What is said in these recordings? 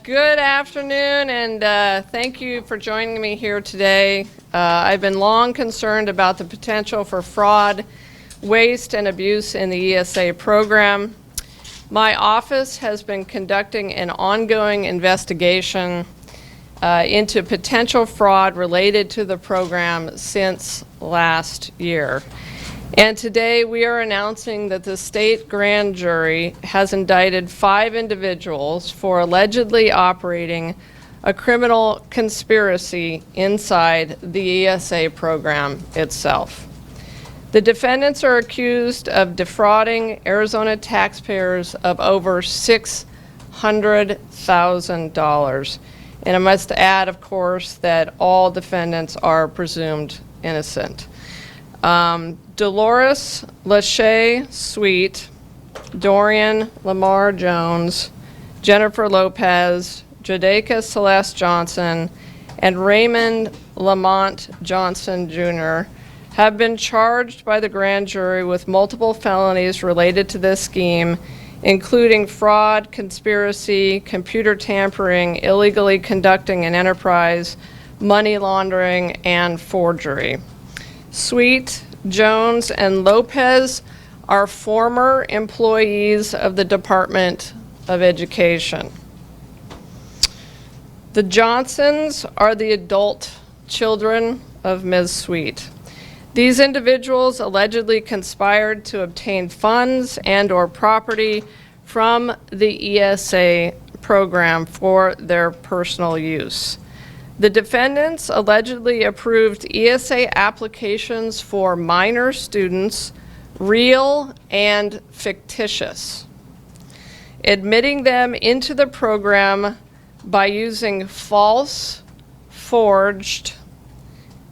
Good afternoon, and thank you for joining me here today. I've been long concerned about the potential for fraud, waste, and abuse in the ESA program. My office has been conducting an ongoing investigation into potential fraud related to the program since last year. And today we are announcing that the state grand jury has indicted 5 individuals for allegedly operating a criminal conspiracy inside the ESA program itself. The defendants are accused of defrauding Arizona taxpayers of over $600,000. And I must add, of course, that all defendants are presumed innocent. Dolores Lachey Sweet, Dorian Lamar Jones, Jennifer Lopez, Jadaika Celeste Johnson, and Raymond Lamont Johnson Jr. have been charged by the grand jury with multiple felonies related to this scheme, including fraud, conspiracy, computer tampering, illegally conducting an enterprise, money laundering, and forgery. Sweet, Jones, and Lopez are former employees of the Department of Education. The Johnsons are the adult children of Ms. Sweet. These individuals allegedly conspired to obtain funds and/or property from the ESA program for their personal use. The defendants allegedly approved ESA applications for minor students, real and fictitious, admitting them into the program by using false, forged,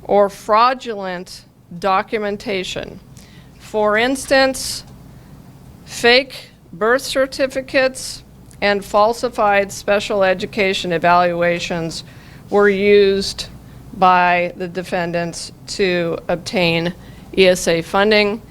or fraudulent documentation. For instance, fake birth certificates and falsified special education evaluations were used by the defendants to obtain ESA funding.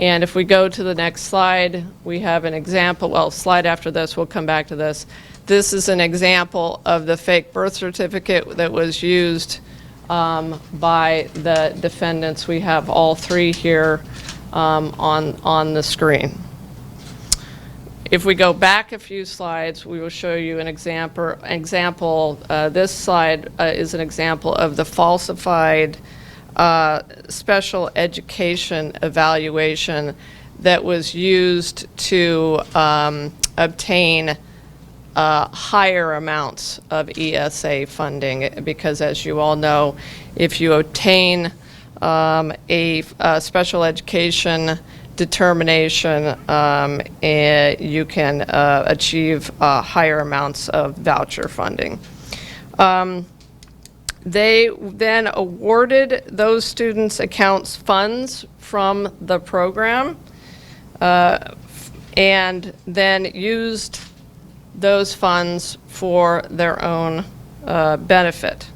And if we go to the next slide, we have an example. Well, slide after this, we'll come back to this. This is an example of the fake birth certificate that was used by the defendants. We have all 3 here on the screen. If we go back a few slides, we will show you an example. This slide is an example of the falsified special education evaluation that was used to obtain higher amounts of ESA funding, because as you all know, if you obtain a special education determination, you can achieve higher amounts of voucher funding. They then awarded those students' accounts funds from the program and then used those funds for their own benefit.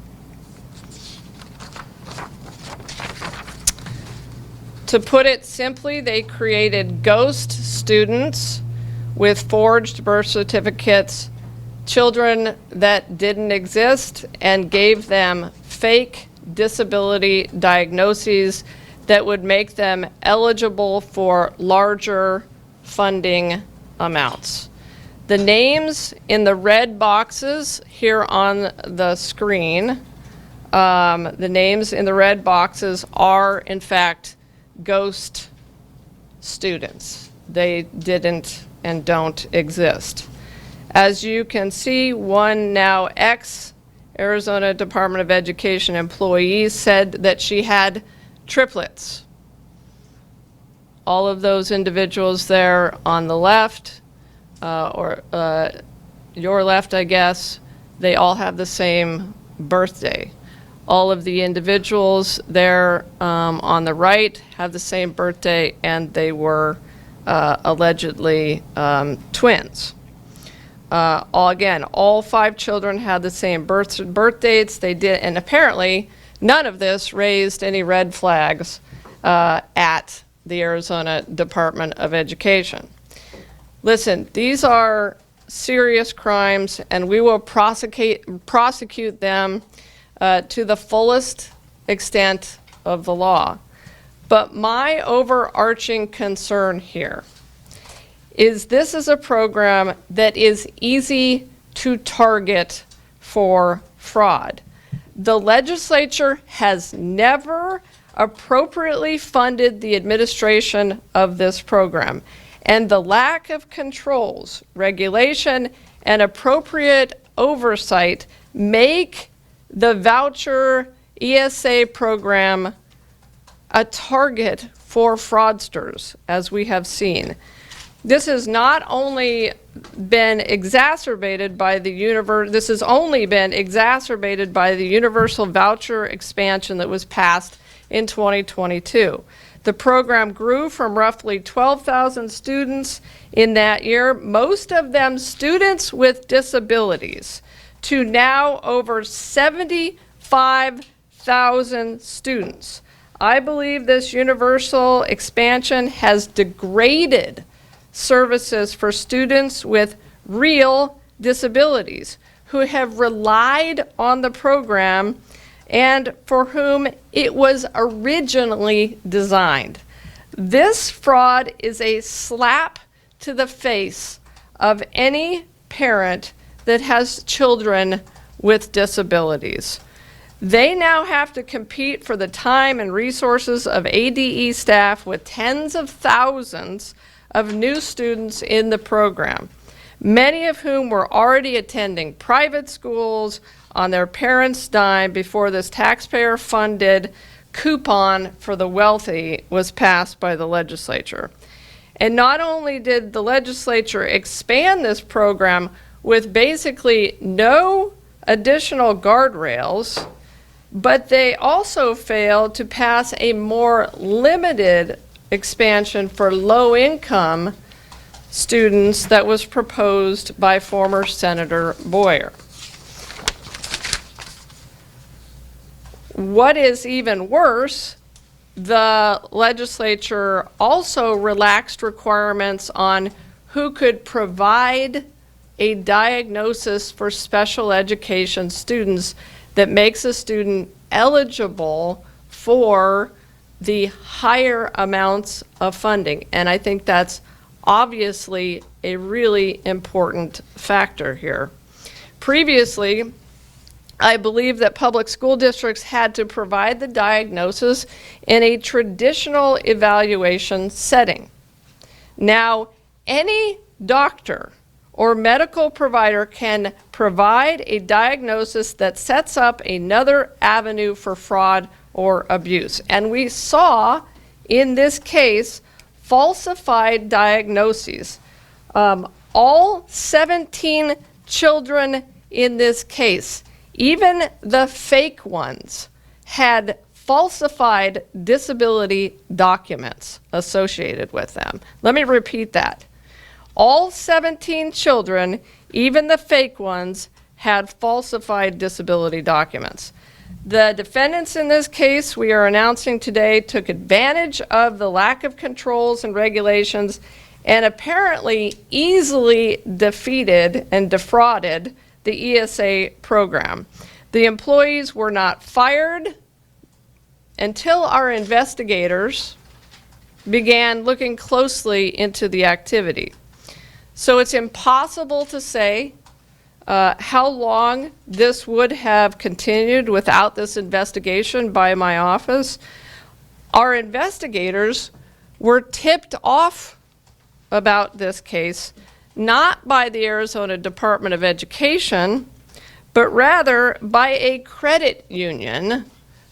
To put it simply, they created ghost students with forged birth certificates, children that didn't exist, and gave them fake disability diagnoses that would make them eligible for larger funding amounts. The names in the red boxes here on the screen, the names in the red boxes are, in fact, ghost students. They didn't and don't exist. As you can see, one now ex-Arizona Department of Education employee said that she had triplets. All of those individuals there on the left, or your left, I guess, they all have the same birthday. All of the individuals there on the right have the same birthday, and they were allegedly twins. All 5 children had the same birth dates. They did, and apparently none of this raised any red flags at the Arizona Department of Education. Listen, these are serious crimes, and we will prosecute them to the fullest extent of the law. But my overarching concern here is this is a program that is easy to target for fraud. The legislature has never appropriately funded the administration of this program, and the lack of controls, regulation, and appropriate oversight make the voucher ESA program a target for fraudsters, as we have seen. This has not only been exacerbated by the universal voucher expansion that was passed in 2022. The program grew from roughly 12,000 students in that year, most of them students with disabilities, to now over 75,000 students. I believe this universal expansion has degraded services for students with real disabilities who have relied on the program and for whom it was originally designed. This fraud is a slap to the face of any parent that has children with disabilities. They now have to compete for the time and resources of ADE staff with tens of thousands of new students in the program, many of whom were already attending private schools on their parents' dime before this taxpayer-funded coupon for the wealthy was passed by the legislature. And not only did the legislature expand this program with basically no additional guardrails, but they also failed to pass a more limited expansion for low-income students that was proposed by former Senator Boyer. What is even worse, the legislature also relaxed requirements on who could provide a diagnosis for special education students that makes a student eligible for the higher amounts of funding. And I think that's obviously a really important factor here. Previously, I believe that public school districts had to provide the diagnosis in a traditional evaluation setting. Now, any doctor or medical provider can provide a diagnosis that sets up another avenue for fraud or abuse. And we saw in this case falsified diagnoses. All 17 children in this case, even the fake ones, had falsified disability documents associated with them. Let me repeat that. All 17 children, even the fake ones, had falsified disability documents. The defendants in this case we are announcing today took advantage of the lack of controls and regulations and apparently easily defeated and defrauded the ESA program. The employees were not fired until our investigators began looking closely into the activity. So it's impossible to say how long this would have continued without this investigation by my office. Our investigators were tipped off about this case, not by the Arizona Department of Education, but rather by a credit union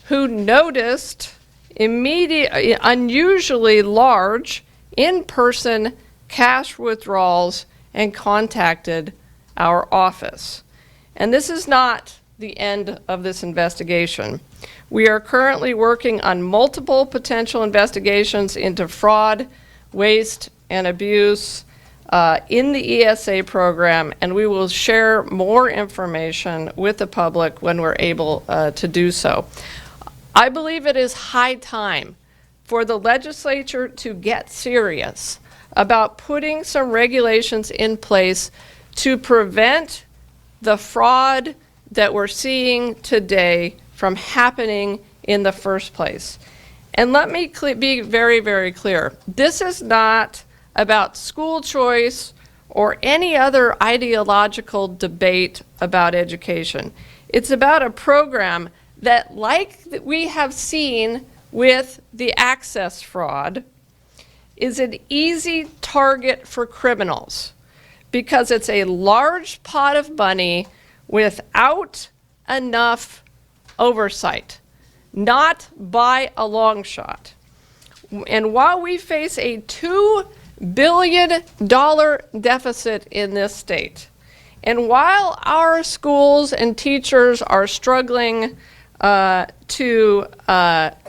who noticed unusually large in-person cash withdrawals and contacted our office. And this is not the end of this investigation. We are currently working on multiple potential investigations into fraud, waste, and abuse in the ESA program, and we will share more information with the public when we're able to do so. I believe it is high time for the legislature to get serious about putting some regulations in place to prevent the fraud that we're seeing today from happening in the first place. And let me be very, very clear. This is not about school choice or any other ideological debate about education. It's about a program that, like we have seen with the access fraud, is an easy target for criminals because it's a large pot of money without enough oversight, not by a long shot. And while we face a $2 billion deficit in this state, and while our schools and teachers are struggling to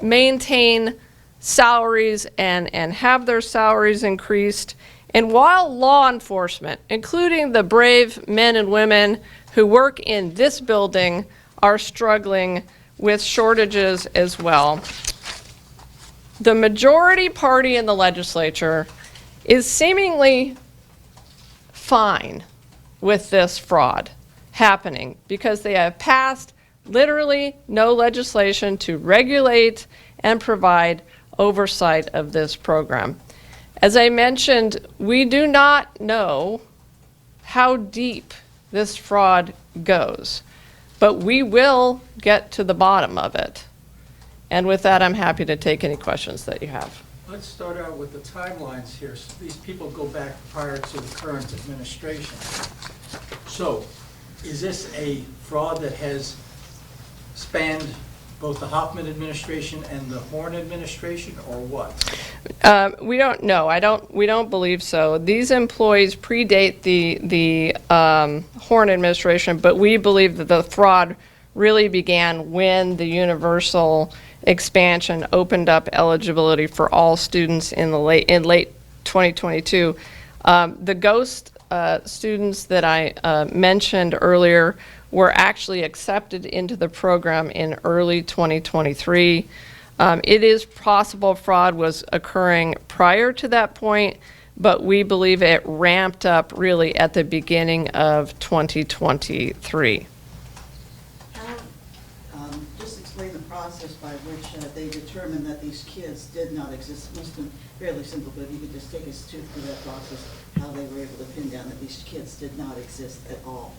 maintain salaries and have their salaries increased, and while law enforcement, including the brave men and women who work in this building, are struggling with shortages as well, the majority party in the legislature is seemingly fine with this fraud happening because they have passed literally no legislation to regulate and provide oversight of this program. As I mentioned, we do not know how deep this fraud goes, but we will get to the bottom of it. And with that, I'm happy to take any questions that you have. Let's start out with the timelines here. So these people go back prior to the current administration. So is this a fraud that has spanned both the Hoffman administration and the Horn administration, or what? We don't know. We don't believe so. These employees predate the Horn administration, but we believe that the fraud really began when the universal expansion opened up eligibility for all students in late 2022. The ghost students that I mentioned earlier were actually accepted into the program in early 2023. It is possible fraud was occurring prior to that point, but we believe it ramped up really at the beginning of 2023. Just explain the process by which they determined that these kids did not exist. It must have been fairly simple, but if you could just take us through that process, how they were able to pin down that these kids did not exist at all.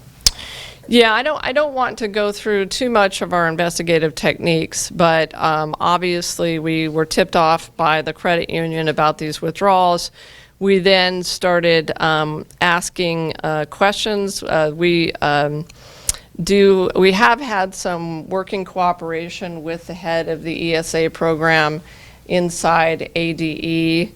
Yeah, I don't want to go through too much of our investigative techniques, but obviously we were tipped off by the credit union about these withdrawals. We then started asking questions. We have had some working cooperation with the head of the ESA program inside ADE,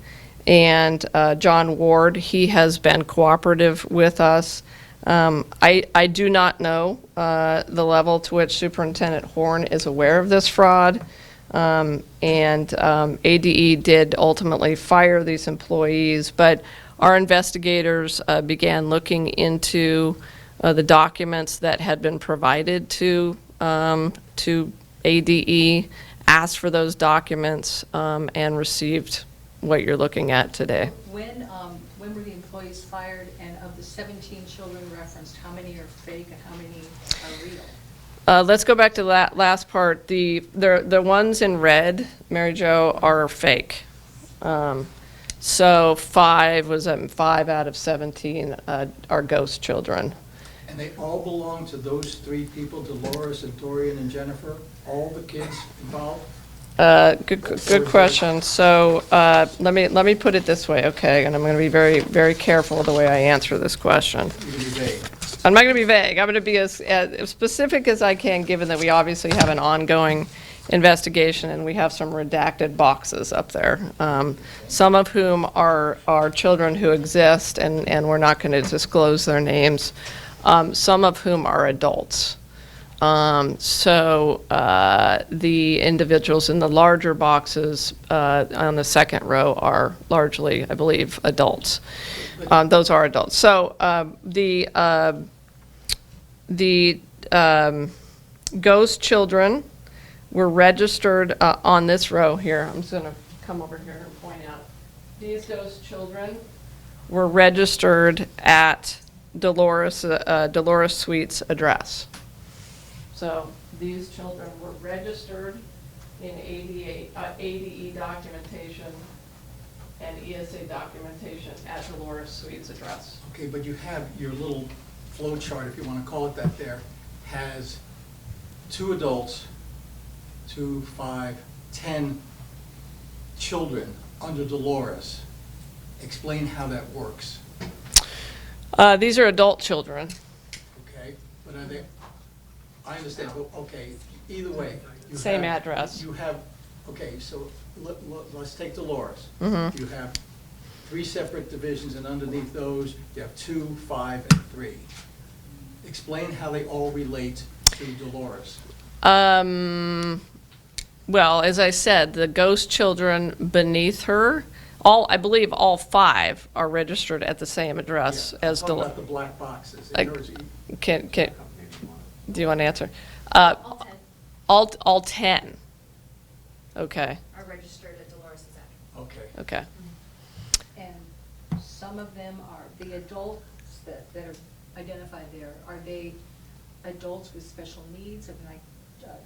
and John Ward. He has been cooperative with us. I do not know the level to which Superintendent Horn is aware of this fraud, and ADE did ultimately fire these employees, but our investigators began looking into the documents that had been provided to ADE, asked for those documents, and received what you're looking at today. When were the employees fired, and of the 17 children referenced, how many are fake and how many are real? Let's go back to that last part. The ones in red, Mary Jo, are fake. So 5 out of 17 are ghost children. And they all belong to those 3 people, Dolores and Dorian and Jennifer, all the kids involved? Good question. So let me put it this way, okay? And I'm going to be very, very careful the way I answer this question. You're going to be vague. I'm not going to be vague. I'm going to be as specific as I can, given that we obviously have an ongoing investigation and we have some redacted boxes up there, some of whom are children who exist and we're not going to disclose their names, some of whom are adults. So the individuals in the larger boxes on the second row are largely, I believe, adults. Those are adults. So the ghost children were registered on this row here. I'm just going to come over here and point out. These ghost children were registered at Dolores Suite's address. So these children were registered in ADE documentation and ESA documentation at Dolores Suite's address. Okay, but you have your little flow chart, if you want to call it that there, has 2 adults, 2, 5, 10 children under Dolores. Explain how that works, These are adult children. okay? But are they, I understand, but, okay, either way. you Same have- address. You have, okay, so let's take Dolores. Mhm. You have 3 separate divisions, and underneath those, you have 2, 5, and 3. Explain how they all relate to Dolores. Well, as I said, the ghost children beneath her, I believe all 5 are registered at the same address Yeah, as talk Dolores. about the black boxes. Like- Do you want to answer? All 10 All 10. Okay, are registered at Dolores' Act. Okay. okay. And some of them are, the adults that are identified there, are they adults with special needs, of like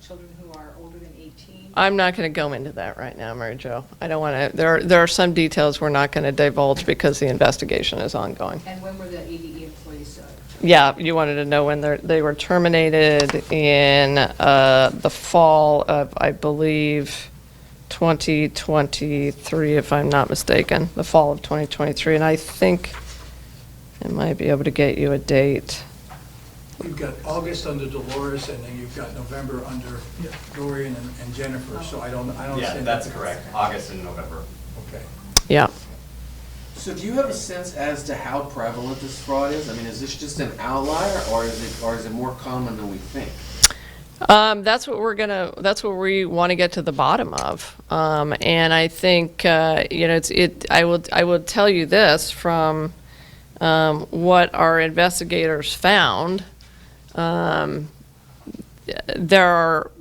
children who are older than 18? I'm not going to go into that right now, Mary Jo. I don't want to, there are some details we're not going to divulge because the investigation is ongoing. And when were the ADE employees? Yeah, you wanted to know when they were terminated in the fall of, I believe, 2023, if I'm not mistaken, the fall of 2023. And I think I might be able to get you a date. You've got August under Dolores, and then you've got November under Dorian and Jennifer, so I don't Yeah, see. that's correct. August and November. Okay. Yeah. So do you have a sense as to how prevalent this fraud is? I mean, is this just an outlier, or is it more common than we think? That's what we want to get to the bottom of. And I think, I will tell you this from what our investigators found. There are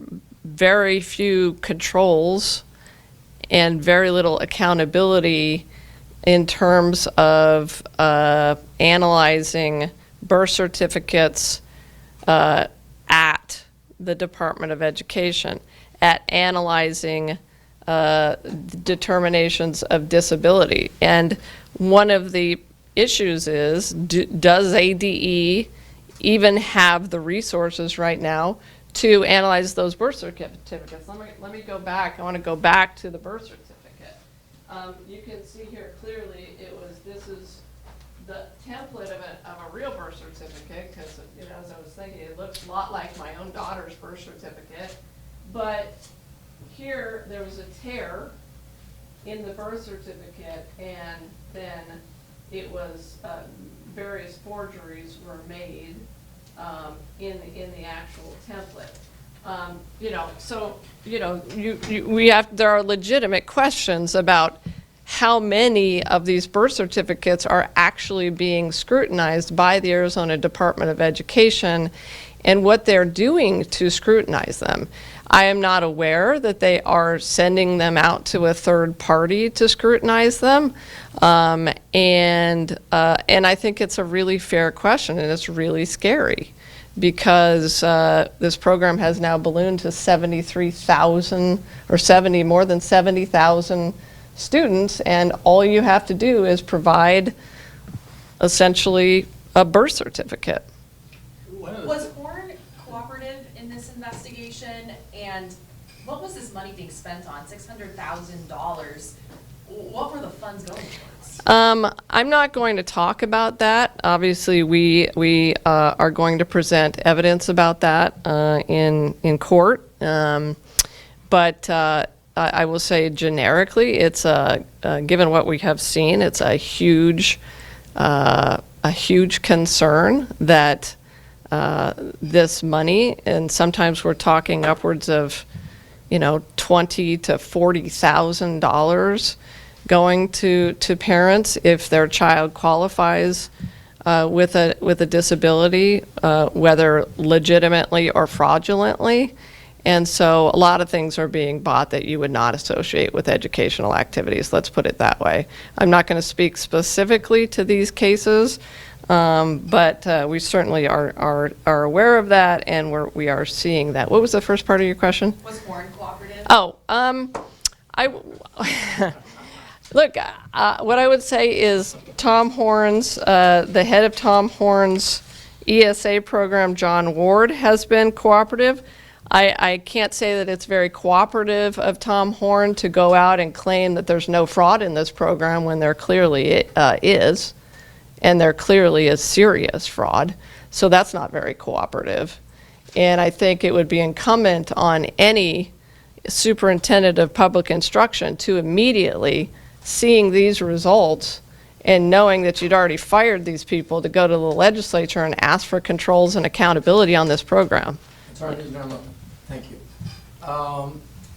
very few controls and very little accountability in terms of analyzing birth certificates at the Department of Education, at analyzing determinations of disability. And one of the issues is, does ADE even have the resources right now to analyze those birth certificates? Let me go back. I want to go back to the birth certificate. You can see here clearly this is the template of a real birth certificate, because, as I was thinking, it looks a lot like my own daughter's birth certificate. But here, there was a tear in the birth certificate, and then it was, various forgeries were made in the actual template. There are legitimate questions about how many of these birth certificates are actually being scrutinized by the Arizona Department of Education and what they're doing to scrutinize them. I am not aware that they are sending them out to a third party to scrutinize them. And I think it's a really fair question, and it's really scary, because this program has now ballooned to 73,000 or more than 70,000 students, and all you have to do is provide essentially a birth certificate. Was Horn cooperative in this investigation, and what was this money being spent on? $600,000. What were the funds going towards? I'm not going to talk about that. Obviously, we are going to present evidence about that in court. But I will say generically, it's given what we have seen, it's a huge concern that this money, and sometimes we're talking upwards of, $20,000 to $40,000 going to parents if their child qualifies with a disability, whether legitimately or fraudulently. And so a lot of things are being bought that you would not associate with educational activities, let's put it that way. I'm not going to speak specifically to these cases, But we certainly are aware of that, and we are seeing that. What was the first part of your question? Was Warren cooperative? Oh, look, what I would say is Tom Horn's, the head of Tom Horn's ESA program, John Ward, has been cooperative. I can't say that it's very cooperative of Tom Horn to go out and claim that there's no fraud in this program when there clearly is, and there clearly is serious fraud. So that's not very cooperative. And I think it would be incumbent on any superintendent of public instruction to immediately, seeing these results and knowing that you'd already fired these people, to go to the legislature and ask for controls and accountability on this program. Attorney General, thank you.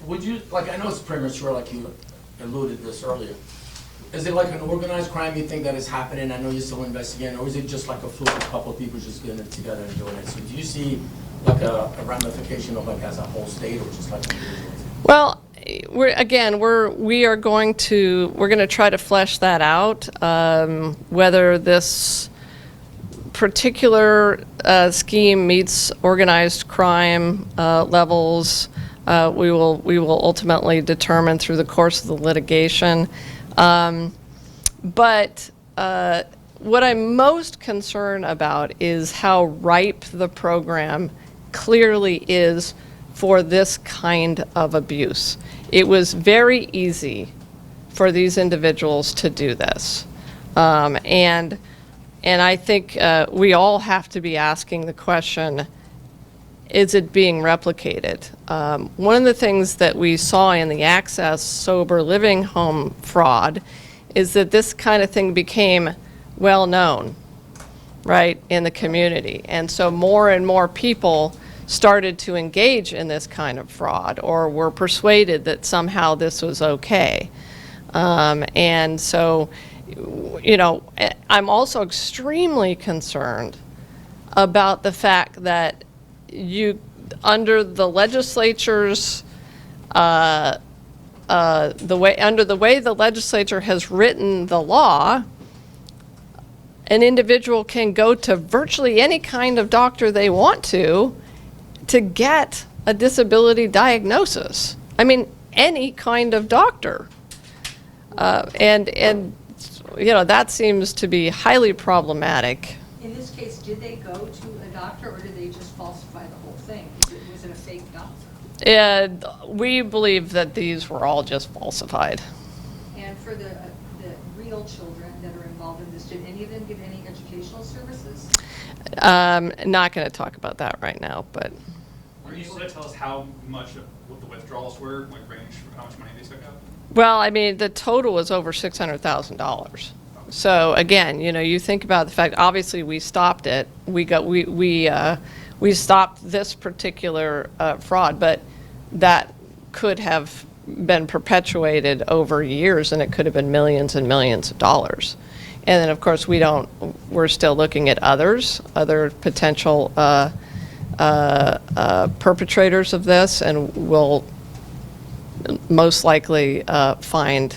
Would you, like, I know it's premature, like you alluded this earlier. Is it like an organized crime you think that is happening? I know you're still investigating, or is it just like a fluke, a couple of people just getting it together and doing it? So do you see like a ramification of like as a whole state, or just like individuals? Well, we're going to try to flesh that out. Whether this particular scheme meets organized crime levels, we will ultimately determine through the course of the litigation. But what I'm most concerned about is how ripe the program clearly is for this kind of abuse. It was very easy for these individuals to do this. And I think we all have to be asking the question, is it being replicated? One of the things that we saw in the Access Sober Living Home fraud is that this kind of thing became well known, right, in the community. And so more and more people started to engage in this kind of fraud, or were persuaded that somehow this was okay. And so, you know, I'm also extremely concerned about the fact that under the legislature's, under the way the legislature has written the law, an individual can go to virtually any kind of doctor they want to get a disability diagnosis. I mean, any kind of doctor. And you know, that seems to be highly problematic. In this case, did they go to a doctor, or did they just falsify the whole thing? Was it a fake doctor? We believe that these were all just falsified. And for the real children that are involved in this, did any of them get any educational services? Not going to talk about that right now, but. Are you able to tell us how much of what the withdrawals were, like range for how much money they took out? Well, I mean, the total was over $600,000. So again, you know, you think about the fact, obviously we stopped it. We stopped this particular fraud, but that could have been perpetuated over years, and it could have been millions and millions of dollars. And then, of course, we're still looking at other potential perpetrators of this, and will most likely find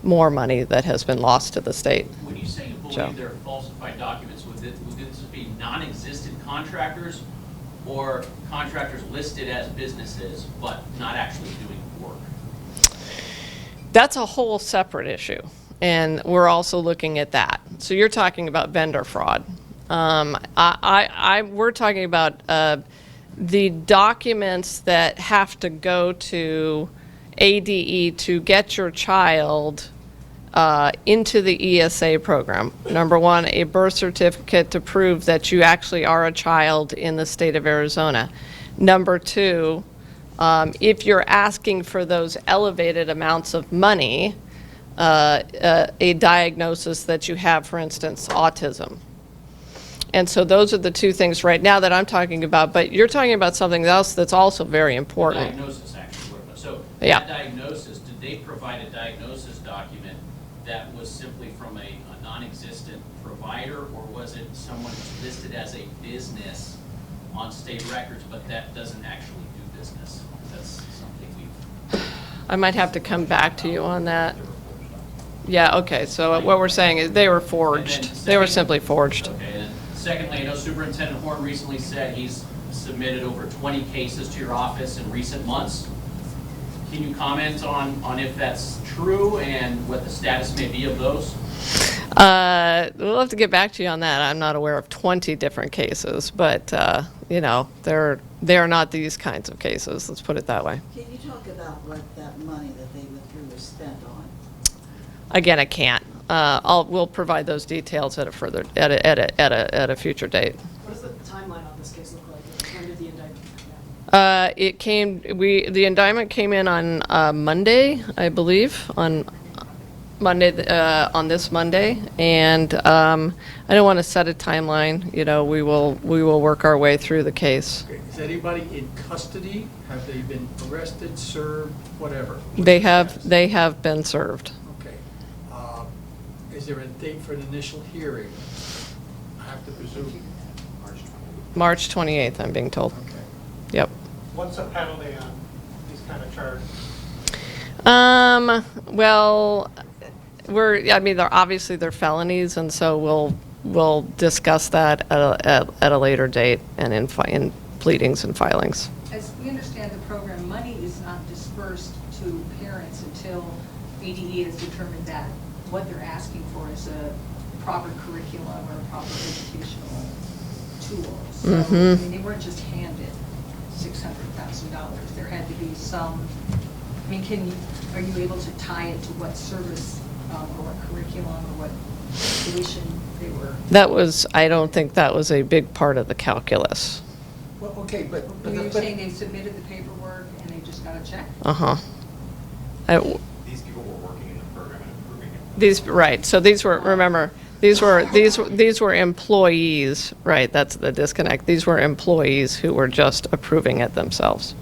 more money that has been lost to the state. When you say you believe they're falsified documents, would this be non-existent contractors, or contractors listed as businesses but not actually doing work? That's a whole separate issue, and we're also looking at that. So you're talking about vendor fraud. We're talking about the documents that have to go to ADE to get your child into the ESA program. Number one, a birth certificate to prove that you actually are a child in the state of Arizona. Number two, if you're asking for those elevated amounts of money, a diagnosis that you have, for instance, autism. And so those are the two things right now that I'm talking about, but you're talking about something else that's also very important. Diagnosis, actually. So Yeah. that diagnosis, did they provide a diagnosis document that was simply from a non-existent provider, or was it someone who's listed as a business on state records, but that doesn't actually do business? That's something I might have to come back to you on that. Yeah, okay, so what we're saying is they were forged. They were simply forged. Okay, and secondly, I know Superintendent Horn recently said he's submitted over 20 cases to your office in recent months. Can you comment on if that's true and what the status may be of those? We'll have to get back to you on that. I'm not aware of 20 different cases, but, you know, they are not these kinds of cases, let's put it that way. Can you talk about what that money that they withdrew was spent on? Again, I can't. We'll provide those details at a future date. What does the timeline on this case look like? When did the indictment come out? The indictment came in on Monday, I believe, on this Monday, and I don't want to set a timeline. You know, we will work our way through the case. Okay, is anybody in custody? Have they been arrested, served, whatever? What's They the have status? been served. Okay. Is there a date for an initial hearing? I have to presume. March 28th, I'm being told. Okay. Yep. What's the penalty on these kind of charges? Well, they're obviously they're felonies, and so we'll discuss that at a later date and in pleadings and filings. As we understand the program, money is not dispersed to parents until ADE has determined that what they're asking for is a proper curriculum or a proper educational tool. So, I mean, they weren't just handed $600,000. There had to be some, I mean, are you able to tie it to what service or what curriculum or what tuition they were? I don't think that was a big part of the calculus. Well, okay, but You're saying they submitted the paperwork and they just got a check? Uh-huh. These people were working in the program and approving it. Right, so these were, remember, these were employees, right, that's the disconnect. These were employees who were just approving it themselves.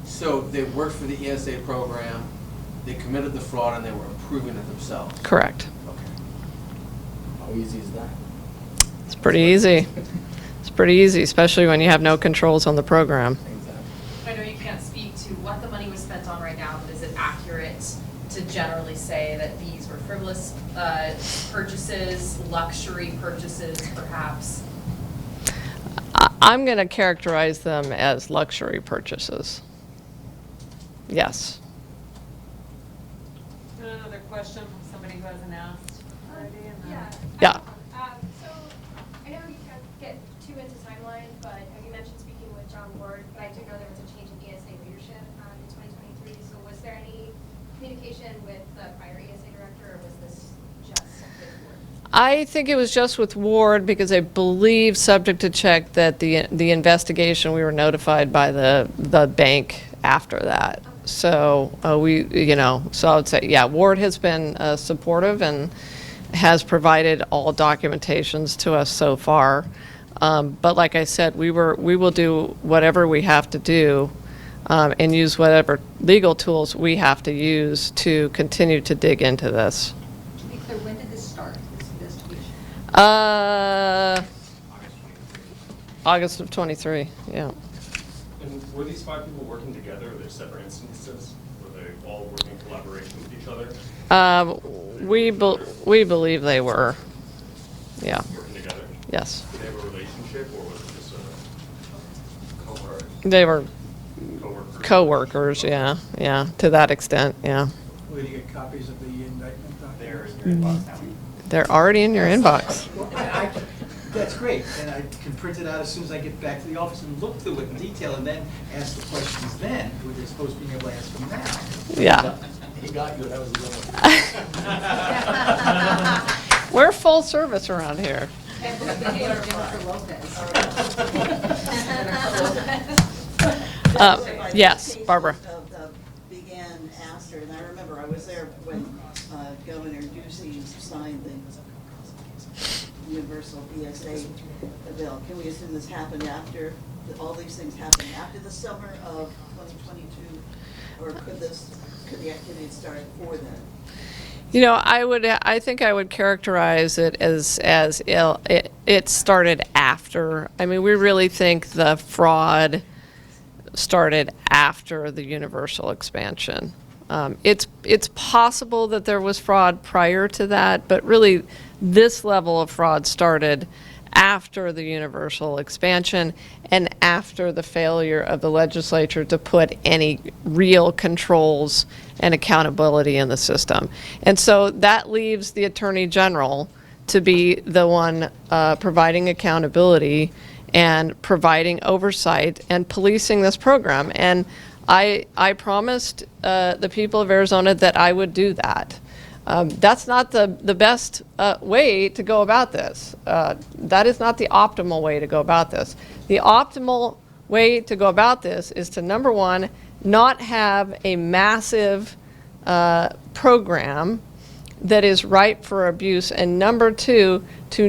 So they worked for the ESA program, they committed the fraud, and they were approving it themselves? Correct. Okay. How easy is that? It's pretty easy. It's pretty easy, especially when you have no controls on the program. Exactly. I know you can't speak to what the money was spent on right now, but is it accurate to generally say that these were frivolous purchases, luxury purchases, perhaps? I'm going to characterize them as luxury purchases. Yes. Another question from somebody who hasn't asked already. Yeah. So I know you can't get too into timeline, but you mentioned speaking with John Ward, but I do know there was a change in ESA leadership in 2023. So was there any communication with the prior ESA director, or was this just with Ward? I think it was just with Ward because I believe, subject to check, that the investigation, we were notified by the bank after that. So so I would say, yeah, Ward has been supportive and has provided all documentations to us so far. But like I said, we will do whatever we have to do and use whatever legal tools we have to use to continue to dig into this. To be clear, when did this start, this investigation? August of 23, yeah. And were these 5 people working together, or were they separate instances? Were they all working in collaboration with each other? We believe they were, yeah, Working together? yes. Did they have a relationship, or was it just a co-worker? They were Co-workers? co-workers, yeah, to that extent, yeah. Will you get copies of the indictment document? They're in your inbox now. They're already in your inbox. Well, that's great, and I can print it out as soon as I get back to the office and look through it in detail, and then ask the questions then, which you're supposed to be able to ask them now. Yeah. He got you, that was the good one. We're full service around here. And what's the name of Jennifer Lopez? Yes, Barbara. Began after, and I remember I was there when Governor Ducey signed the universal ESA bill. Can we assume this happened after, all these things happened after the summer of 2022? Or could the activity start before then? You know, I think I would characterize it as it started after. I mean, we really think the fraud started after the universal expansion. It's possible that there was fraud prior to that, but really this level of fraud started after the universal expansion and after the failure of the legislature to put any real controls and accountability in the system. And so that leaves the Attorney General to be the one providing accountability and providing oversight and policing this program. And I promised the people of Arizona that I would do that. That's not the best way to go about this. That is not the optimal way to go about this. The optimal way to go about this is to, number one, not have a massive program that is ripe for abuse, and number two, to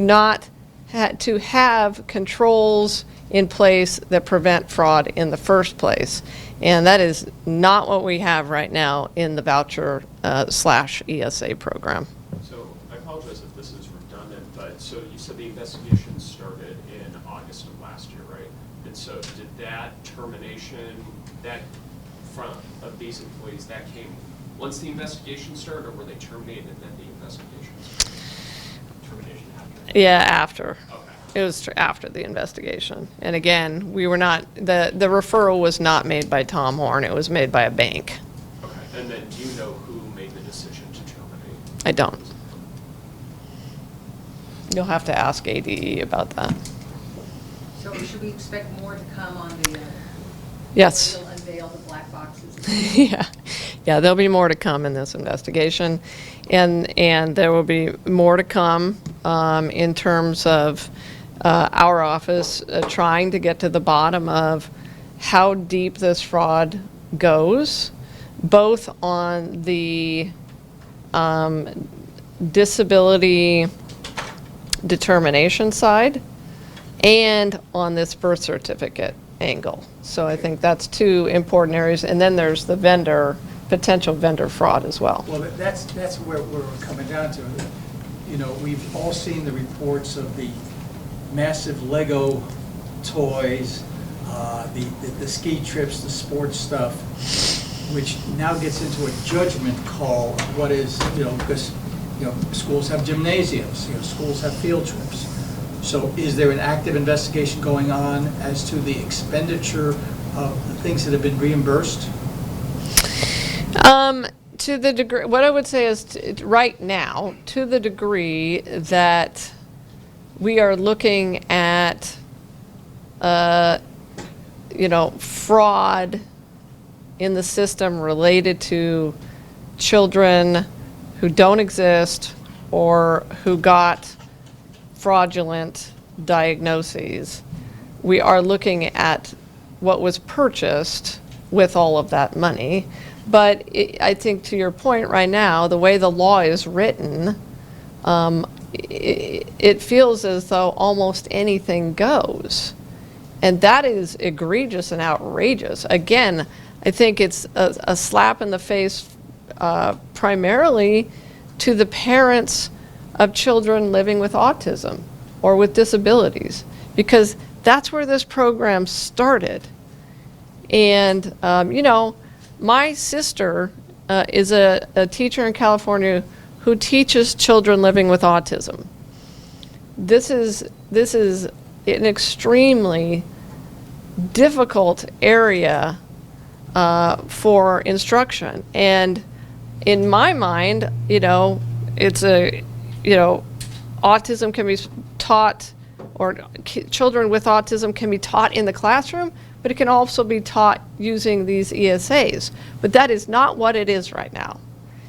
have controls in place that prevent fraud in the first place. And that is not what we have right now in the voucher / ESA program. So I apologize if this is redundant, but so you said the investigation started in August of last year, right? And so did that termination, that front of these employees, that came once the investigation started, or were they terminated and then the investigation started? Termination after? Yeah, after. Okay. It was after the investigation. And again, we were not, the referral was not made by Tom Horn, it was made by a bank. Okay, and then do you know who made the decision to terminate? I don't. You'll have to ask ADE about that. So should we expect more to come on the, Yes. you'll unveil the black boxes? Yeah, there'll be more to come in this investigation. And there will be more to come in terms of our office trying to get to the bottom of how deep this fraud goes, both on the disability determination side and on this birth certificate angle. So I think that's two important areas. And then there's the potential vendor fraud as well. Well, that's where we're coming down to. You know, we've all seen the reports of the massive Lego toys, the ski trips, the sports stuff, which now gets into a judgment call of what is, because, schools have gymnasiums, schools have field trips. So is there an active investigation going on as to the expenditure of the things that have been reimbursed? To the degree, what I would say is right now, to the degree that we are looking at, fraud in the system related to children who don't exist or who got fraudulent diagnoses, we are looking at what was purchased with all of that money. But I think to your point right now, the way the law is written, it feels as though almost anything goes. And that is egregious and outrageous. Again, I think it's a slap in the face primarily to the parents of children living with autism or with disabilities, because that's where this program started. And, my sister is a teacher in California who teaches children living with autism. This is an extremely difficult area for instruction. And in my mind, autism can be taught, or children with autism can be taught in the classroom, but it can also be taught using these ESAs. But that is not what it is right now.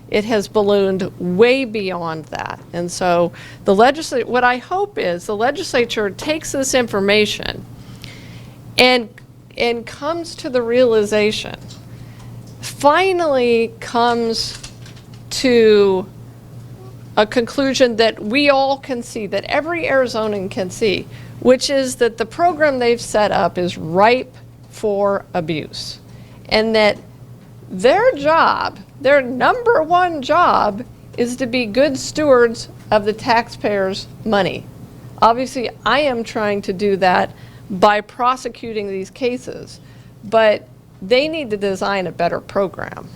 It has ballooned way beyond that. And so what I hope is the legislature takes this information and comes to the realization, finally comes to a conclusion that we all can see, that every Arizonan can see, which is that the program they've set up is ripe for abuse. And that their job, their number one job, is to be good stewards of the taxpayers' money. Obviously, I am trying to do that by prosecuting these cases, but they need to design a better program.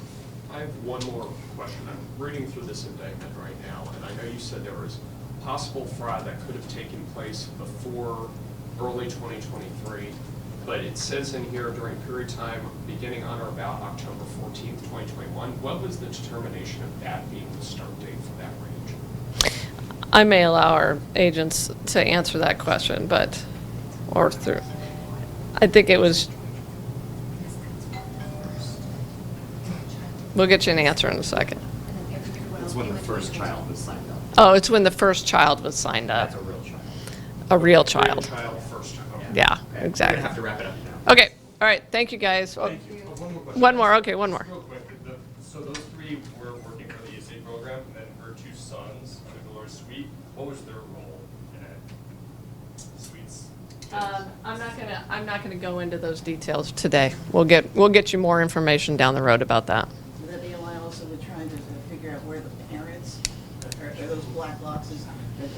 I have one more question. I'm reading through this indictment right now, and I know you said there was possible fraud that could have taken place before early 2023, but it says in here during period of time beginning on or about October 14th, 2021. What was the determination of that being the start date for that range? I may allow our agents to answer that question, but, or through, I think it was, we'll get you an answer in a second. It's when the first child was signed up. Oh, it's when the first child was signed up. That's a real child. A real child. Child, first child. Yeah, Okay. exactly. We're gonna have to wrap it up now. Okay, all right, thank you, guys. Thank you. One more question. One more, okay, one more. Real quick, so those three were working for the ESA program, and then her two sons under the Lord's Suite, what was their role in it? Suites? I'm not gonna go into those details today. We'll get you more information down the road about that. Would that be a lie also with trying to figure out where the parents, are those black boxes,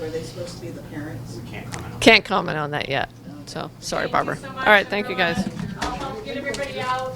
are they supposed to be the parents? We can't comment on that. Can't comment on that yet, so, sorry, Barbara. All right, thank you, guys. I'll help get everybody out.